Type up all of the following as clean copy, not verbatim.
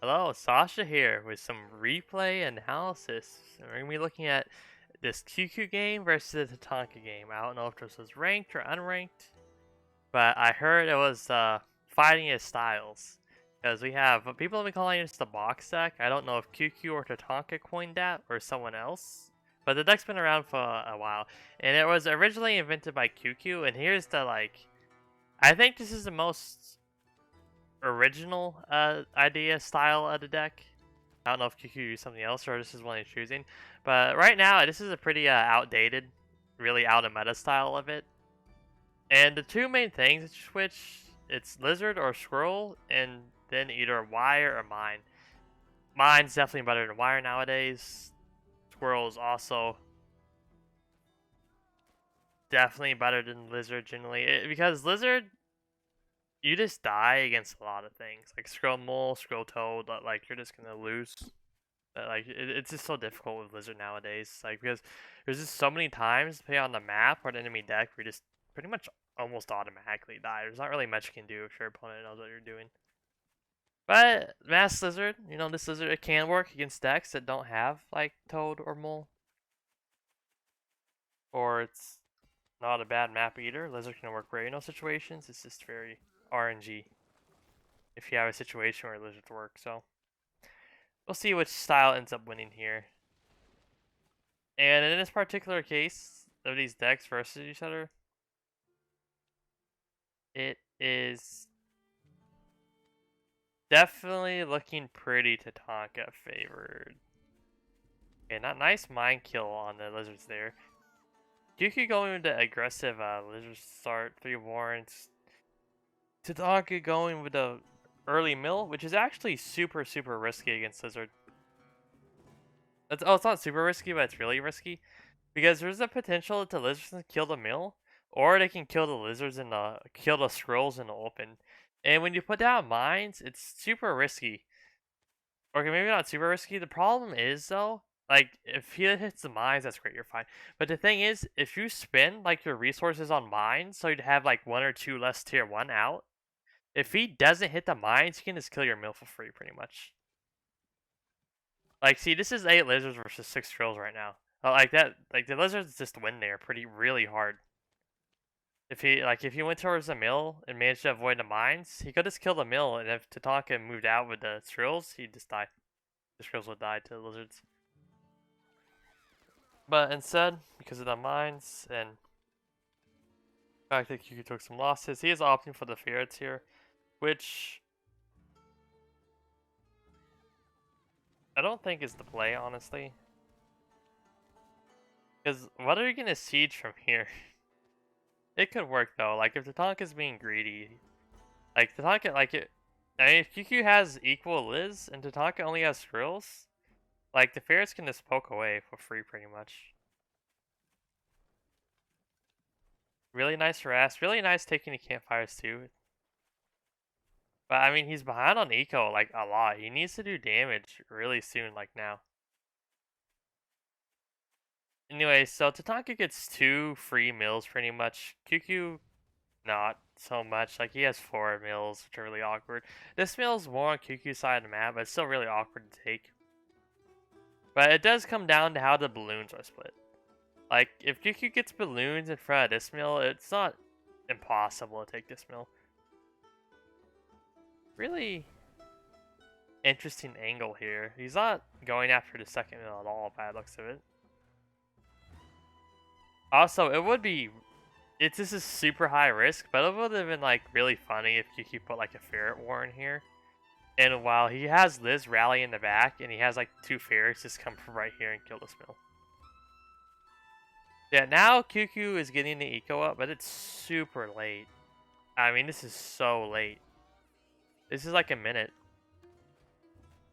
Hello, Sasha here with some replay analysis. We're going to be looking at this QQ game versus the Tatanka game. I don't know if this was ranked or unranked, but I heard it was fighting as styles. Because we have people have been calling this the box deck. I don't know if QQ or Tatanka coined that or someone else. But the deck's been around for a while. And it was originally invented by QQ. And here's the I think this is the most original idea style of the deck. I don't know if QQ used something else or this is one he's choosing. But right now, this is a pretty outdated, really out of meta style of it. And the two main things that you switch, it's Lizard or Squirrel, and then either Wire or Mine. Mine's definitely better than Wire nowadays. Squirrel is also definitely better than Lizard generally. Because Lizard, you just die against a lot of things. Like Scroll Mole, Scroll Toad, like you're just gonna lose. It's just so difficult with Lizard nowadays. Like because there's just so many times, depending on the map or the enemy deck, where you just pretty much almost automatically die. There's not really much you can do if your opponent knows what you're doing. But Mass Lizard, this lizard, it can work against decks that don't have like Toad or Mole, or it's not a bad map either. Lizard can work great in those situations. It's just very RNG if you have a situation where lizards work. So we'll see which style ends up winning here. And in this particular case of these decks versus each other, it is definitely looking pretty Tatanka favored. Okay, not nice mind kill on the lizards there. QQ going with the aggressive lizard start, 3 warrants. Tatanka going with the early mill, which is actually super risky against lizard. It's not super risky, but it's really risky. Because there's a potential that the lizards can kill the mill, or they can kill the lizards and kill the scrolls in the open. And when you put down mines, it's super risky. Okay, maybe not super risky. The problem is though, like if he hits the mines, that's great, you're fine. But the thing is, if you spend like your resources on mines, so you'd have like 1 or 2 less tier 1 out. If he doesn't hit the mines, he can just kill your mill for free, pretty much. Like, see, this is 8 lizards versus 6 trills right now. Like that, like the lizards just win there really hard. If he went towards the mill and managed to avoid the mines, he could just kill the mill, and if Tatanka moved out with the trills, he'd just die. The trills would die to the lizards. But instead, because of the mines and the fact that QQ took some losses, he is opting for the ferrets here, which I don't think is the play, honestly. Because what are you gonna siege from here? It could work though. Like if Tatanka's being greedy, like Tatanka, I mean, if QQ has equal Liz and Tatanka only has skrills, like the ferrets can just poke away for free pretty much. Really nice harass, really nice taking the campfires too. But I mean, he's behind on eco like a lot. He needs to do damage really soon, like now. Anyway, so Tatanka gets 2 free mills pretty much. QQ not so much. Like he has 4 mills, which are really awkward. This mill's more on QQ's side of the map, but it's still really awkward to take. But it does come down to how the balloons are split. Like if QQ gets balloons in front of this mill, it's not impossible to take this mill. Really interesting angle here. He's not going after the second mill at all by the looks of it. Also, this is super high risk, but it would have been like really funny if QQ put like a ferret war in here. And while he has Liz rally in the back, and he has like 2 ferrets just come from right here and kill this mill. Yeah, now QQ is getting the eco up, but it's super late. I mean, this is so late. This is like a minute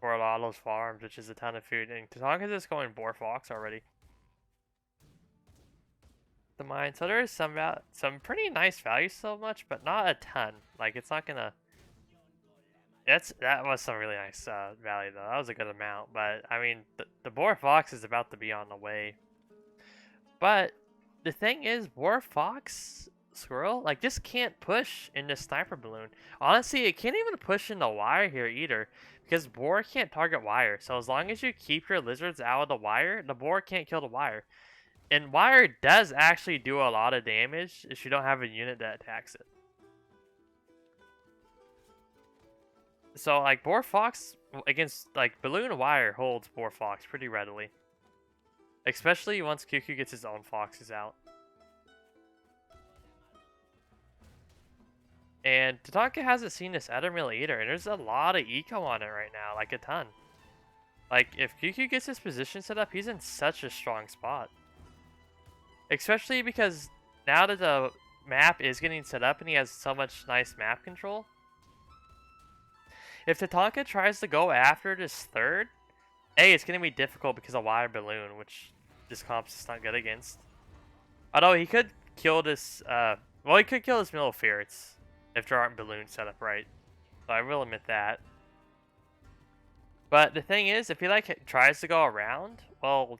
for a lot of those farms, which is a ton of food. And Tatanka's just going Boar Fox already. The mine, so there is some pretty nice value so much, but not a ton. Like it's not gonna. That was some really nice value though. That was a good amount, but I mean the Boar Fox is about to be on the way. But the thing is, Boar Fox Squirrel, like, just can't push in this sniper balloon. Honestly, it can't even push in the wire here either, because Boar can't target wire. So as long as you keep your lizards out of the wire, the Boar can't kill the wire. And wire does actually do a lot of damage if you don't have a unit that attacks it. So, like, Boar Fox against, like, Balloon Wire holds Boar Fox pretty readily. Especially once QQ gets his own foxes out. And Tatanka hasn't seen this Ettermill either, and there's a lot of eco on it right now, like a ton. Like, if QQ gets his position set up, he's in such a strong spot. Especially because now that the map is getting set up and he has so much nice map control, if Tatanka tries to go after this third, A, it's going to be difficult because of Wire Balloon, which this comp's is not good against. Although he could kill this, well, he could kill this Mill of Ferrets if there aren't balloons set up right. So I will admit that. But the thing is, if he, like, tries to go around, well,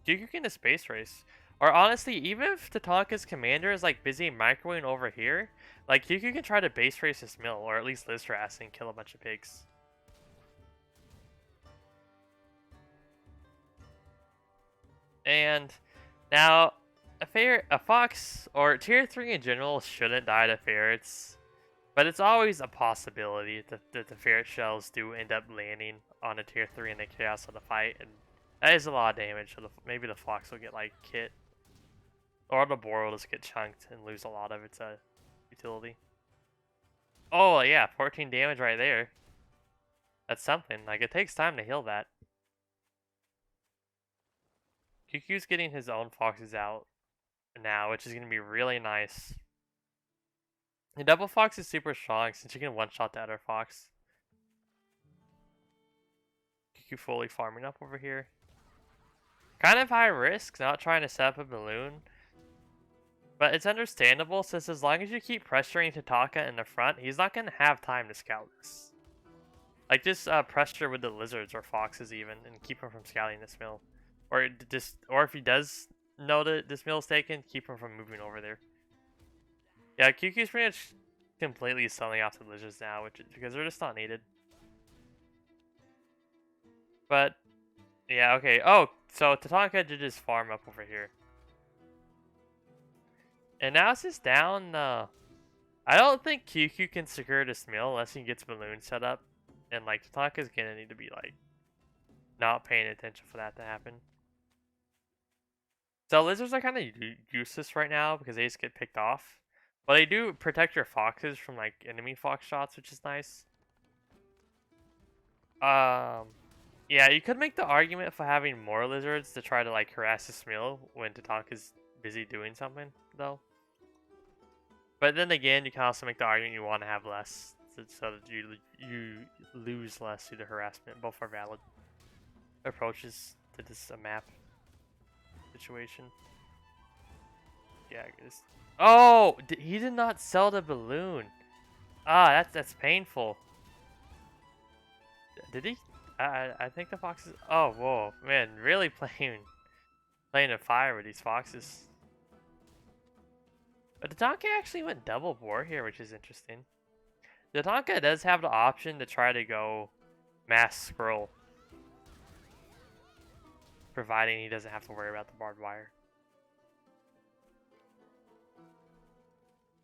you can a space race. Or honestly, even if Tatanka's commander is, like, busy microwaving over here, like, you can try to base race this mill, or at least Lizras, and kill a bunch of pigs. And now, a fox, or tier 3 in general, shouldn't die to ferrets. But it's always a possibility that the ferret shells do end up landing on a tier 3 in the chaos of the fight, and that is a lot of damage, so maybe the fox will get, like, kit. Or the boar will just get chunked and lose a lot of its utility. Oh yeah, 14 damage right there. That's something. Like, it takes time to heal that. QQ's getting his own foxes out now, which is going to be really nice. The double fox is super strong since you can one-shot the other fox. QQ fully farming up over here. Kind of high risk, not trying to set up a balloon. But it's understandable since as long as you keep pressuring Tatanka in the front, he's not going to have time to scout this. Like, just pressure with the lizards or foxes even and keep him from scouting this mill. Or if he does know that this mill is taken, keep him from moving over there. Yeah, QQ's pretty much completely selling off the lizards now, because they're just not needed. But, yeah, okay. Oh, so Tatanka did his farm up over here. And now it's just down, I don't think QQ can secure this mill unless he gets balloons set up. And, like, Tatanka's gonna need to be, like, not paying attention for that to happen. So lizards are kind of useless right now because they just get picked off. But they do protect your foxes from, like, enemy fox shots, which is nice. Yeah, you could make the argument for having more lizards to try to, like, harass this mill when Tatanka's busy doing something, though. But then again, you can also make the argument you want to have less, so that you lose less due to harassment. Both are valid approaches to this map situation. Yeah, I guess. Oh, he did not sell the balloon. Ah, that's painful. Did he? I think the foxes. Oh, whoa, man, really playing a fire with these foxes. But Tatanka actually went double boar here, which is interesting. Tatanka does have the option to try to go mass scroll, providing he doesn't have to worry about the barbed wire.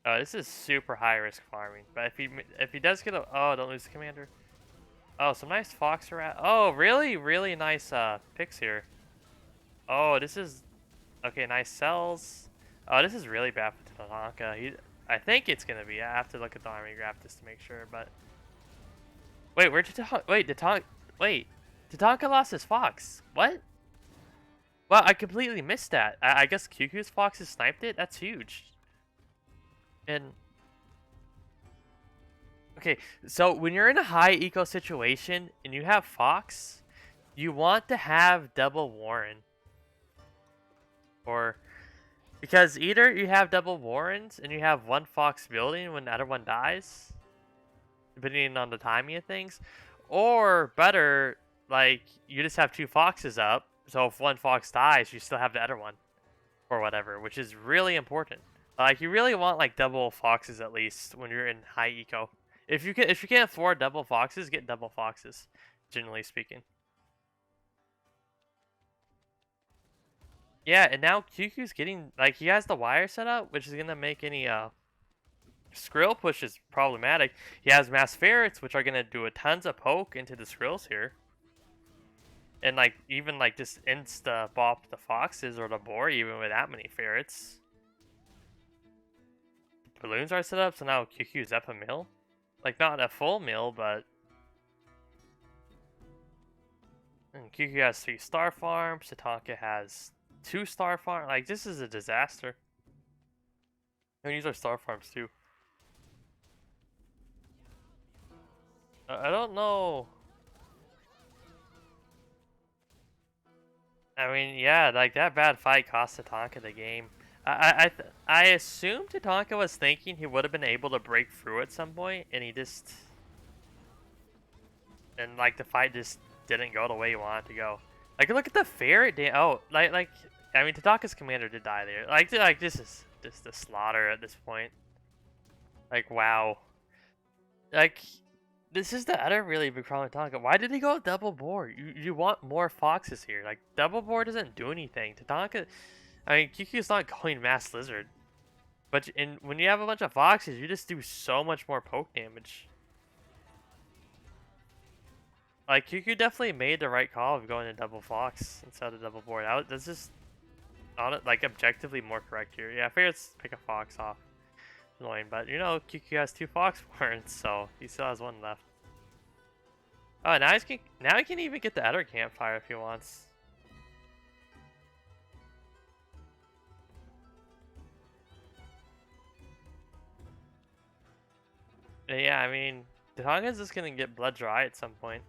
Oh, this is super high risk farming. But if he does get a don't lose the commander. Oh, some nice fox around. Oh, really nice picks here. Oh, this is okay. Nice cells. Oh, this is really bad for Tatanka. I think it's gonna be. I have to look at the army graph just to make sure. But wait, where did Tatanka lost his fox. What? Well, I completely missed that. I guess QQ's foxes sniped it. That's huge. And okay, so when you're in a high eco situation and you have fox, you want to have double Warren. Or because either you have double Warrens and you have one fox building when the other one dies, depending on the timing of things, or better, like, you just have two foxes up, so if one fox dies, you still have the other one, or whatever, which is really important. Like you really want like double foxes at least when you're in high eco. If you can't afford double foxes, get double foxes. Generally speaking. Yeah, and now QQ's getting like he has the wire set up, which is gonna make any skrill pushes problematic. He has mass ferrets, which are gonna do a tons of poke into the skrills here. And like even like just insta bop the foxes or the boar even with that many ferrets. Balloons are set up, so now QQ's up a mill. Like not a full mill, but and QQ has 3 star farms, Tatanka has 2 star farms. Like this is a disaster. And these are star farms too. I don't know. I mean, yeah, like that bad fight cost Tatanka the game. I assume Tatanka was thinking he would have been able to break through at some point, and he just and like the fight just didn't go the way he wanted to go. Like look at the ferret. Oh, like I mean Tatanka's commander did die there. Like this is just a slaughter at this point. Like wow. Like this is the other really big problem with Tatanka. Why did he go double boar? You want more foxes here. Like double boar doesn't do anything. Tatanka, I mean QQ's not going mass lizard, but when you have a bunch of foxes, you just do so much more poke damage. Like QQ definitely made the right call of going to double fox instead of double boar. That's just on it like objectively more correct here. Yeah, I figured let's pick a fox off. Annoying, but you know QQ has 2 fox warrants, so he still has 1 left. Oh, now he can even get the other campfire if he wants. But yeah, I mean, Tatanka's just gonna get blood dry at some point.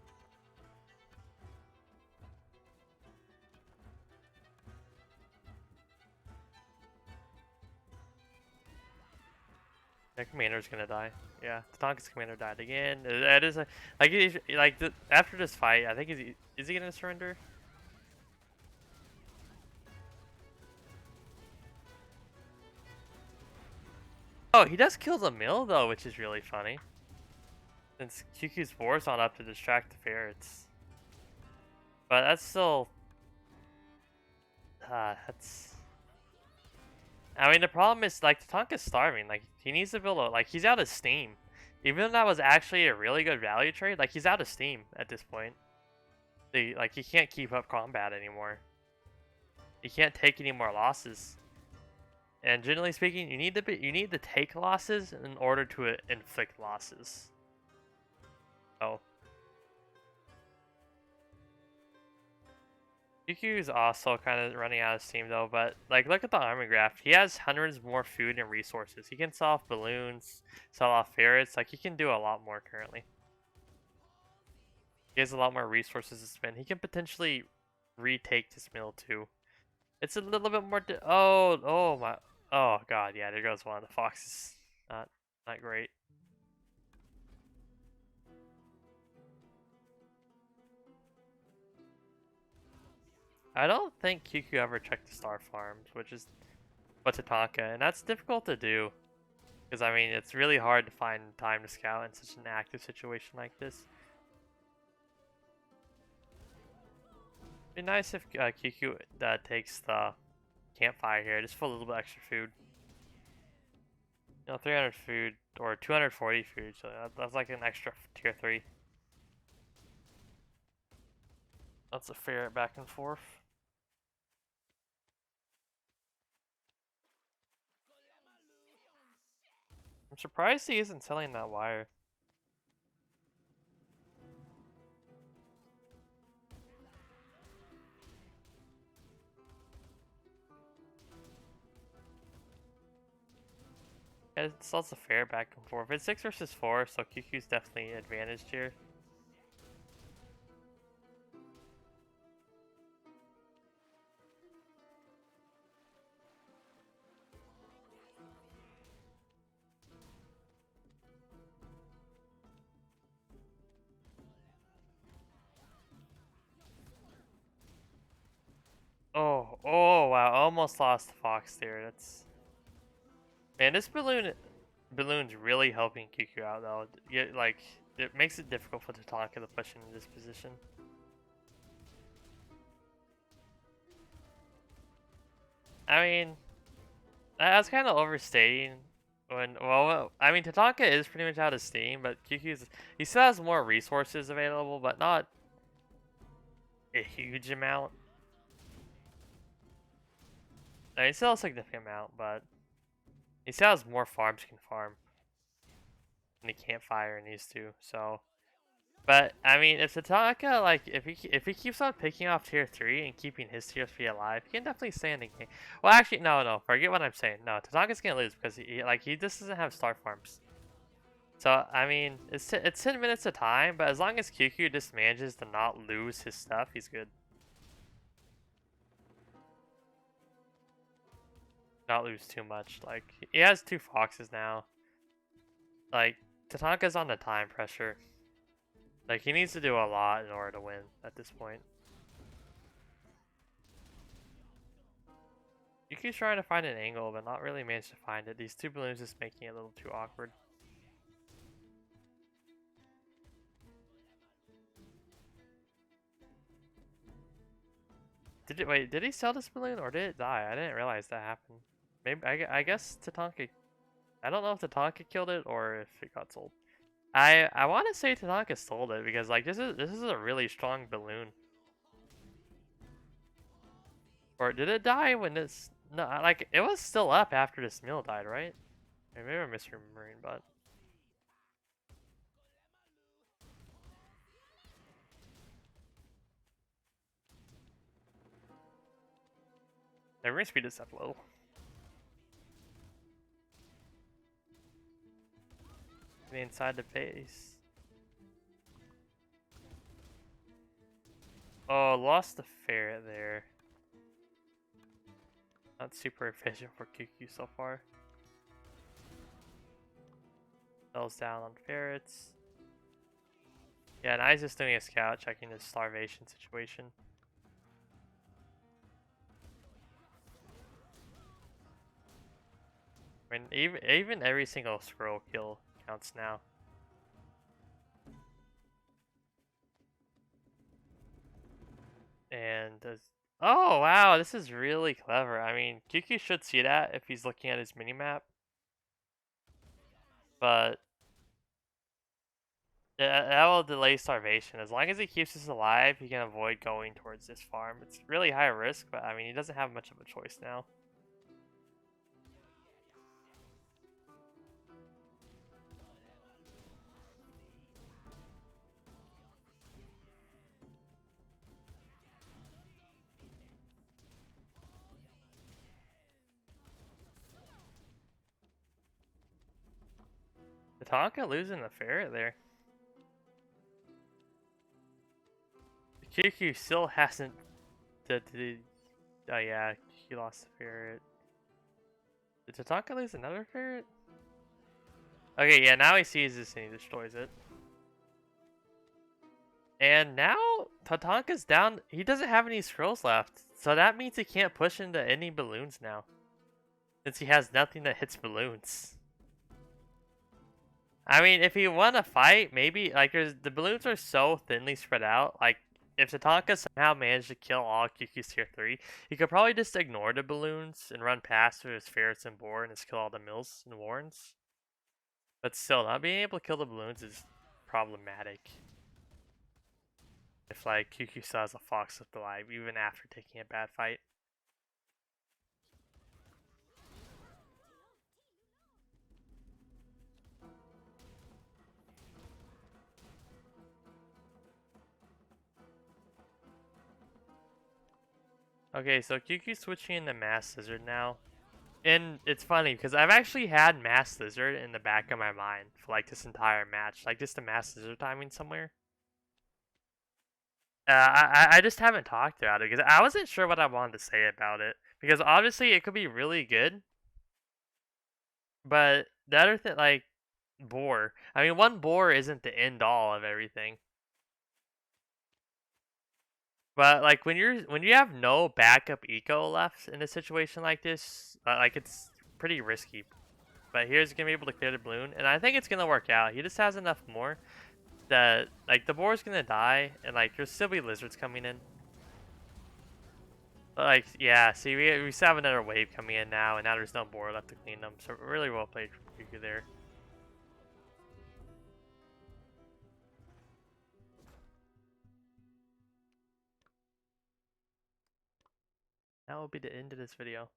Their commander's gonna die. Yeah, Tatanka's commander died again. That is after this fight, I think is he gonna surrender? Oh, he does kill the mill though, which is really funny. Since QQ's war's not up to distract the ferrets. But that's still that's I mean the problem is like Tatanka's starving. Like he needs to build a like he's out of steam. Even though that was actually a really good value trade, like he's out of steam at this point. Like he can't keep up combat anymore. He can't take any more losses. And generally speaking, you need to take losses in order to inflict losses. Oh. QQ is also kind of running out of steam though, but like look at the army graph. He has hundreds more food and resources. He can sell off balloons, sell off ferrets. Like he can do a lot more currently. He has a lot more resources to spend. He can potentially retake this mill too. It's a little bit more. Oh my. Oh god, yeah. There goes one of the foxes. Not great. I don't think QQ ever checked the star farms, which is what Tatanka, and that's difficult to do. Because, I mean, it's really hard to find time to scout in such an active situation like this. It'd be nice if QQ takes the campfire here, just for a little bit extra food. You know, 300 food, or 240 food, so that's like an extra tier 3. That's a ferret back and forth. I'm surprised he isn't selling that wire. Yeah, it sells a fair back and forth. It's 6 versus 4, so QQ's definitely advantaged here. Oh wow, almost lost the fox there. That's Man, this balloon's really helping Kiku out though. Like it makes it difficult for Tatanka to push into this position. I mean, I was kind of overstating when. Well, I mean, Tatanka is pretty much out of steam, but he still has more resources available, but not a huge amount. I mean, still a significant amount, but he still has more farms he can farm, and he can't fire and needs to. So, but I mean, if Tatanka if he keeps on picking off tier 3 and keeping his tier 3 alive, he can definitely stay in the game. Well, actually, no, forget what I'm saying. No, Tatanka's gonna lose because he just doesn't have star farms. So I mean, it's 10 minutes of time, but as long as QQ just manages to not lose his stuff, he's good. Not lose too much. Like he has 2 foxes now. Like Tatanka's on the time pressure. Like he needs to do a lot in order to win at this point. QQ's trying to find an angle, but not really managed to find it. These 2 balloons just making it a little too awkward. Did he sell this balloon or did it die? I didn't realize that happened. Maybe I guess Tatanka. I don't know if Tatanka killed it or if it got sold. I want to say Tatanka sold it because like this is a really strong balloon. Or did it die when this? No, like it was still up after this mill died, right? Maybe I'm misremembering, but we're gonna speed this up a little. Inside the base. Oh, lost the ferret there. Not super efficient for QQ so far. Sells down on ferrets. Yeah, now he's just doing a scout, checking his starvation situation. I mean, even every single squirrel kill counts now. And oh wow, this is really clever. I mean, QQ should see that if he's looking at his minimap. But that will delay starvation. As long as he keeps this alive, he can avoid going towards this farm. It's really high risk, but I mean, he doesn't have much of a choice now. Tatanka losing the ferret there. QQ still hasn't. Oh yeah, he lost the ferret. Did Tatanka lose another ferret? Okay, yeah, now he sees this and he destroys it. And now Tatanka's down. He doesn't have any scrolls left, so that means he can't push into any balloons now, since he has nothing that hits balloons. I mean, if he won a fight, maybe like the balloons are so thinly spread out. Like if Tatanka somehow managed to kill all QQ's tier 3, he could probably just ignore the balloons and run past with his ferrets and boar and just kill all the mills and warrens. But still, not being able to kill the balloons is problematic. If like QQ still has a fox left alive, even after taking a bad fight. Okay, so QQ's switching into Mass Lizard now. And it's funny because I've actually had Mass Lizard in the back of my mind for like this entire match. Like just a Mass Lizard timing somewhere. I just haven't talked about it because I wasn't sure what I wanted to say about it. Because obviously it could be really good. But the other thing, like, Boar. I mean, one Boar isn't the end all of everything. But like when you have no backup eco left in a situation like this, like it's pretty risky. But here's gonna be able to clear the balloon, and I think it's gonna work out. He just has enough more that like the boar's gonna die, and like there'll still be lizards coming in. But, like yeah, see we still have another wave coming in now, and now there's no boar left to clean them. So really well played from Cuckoo there. That will be the end of this video.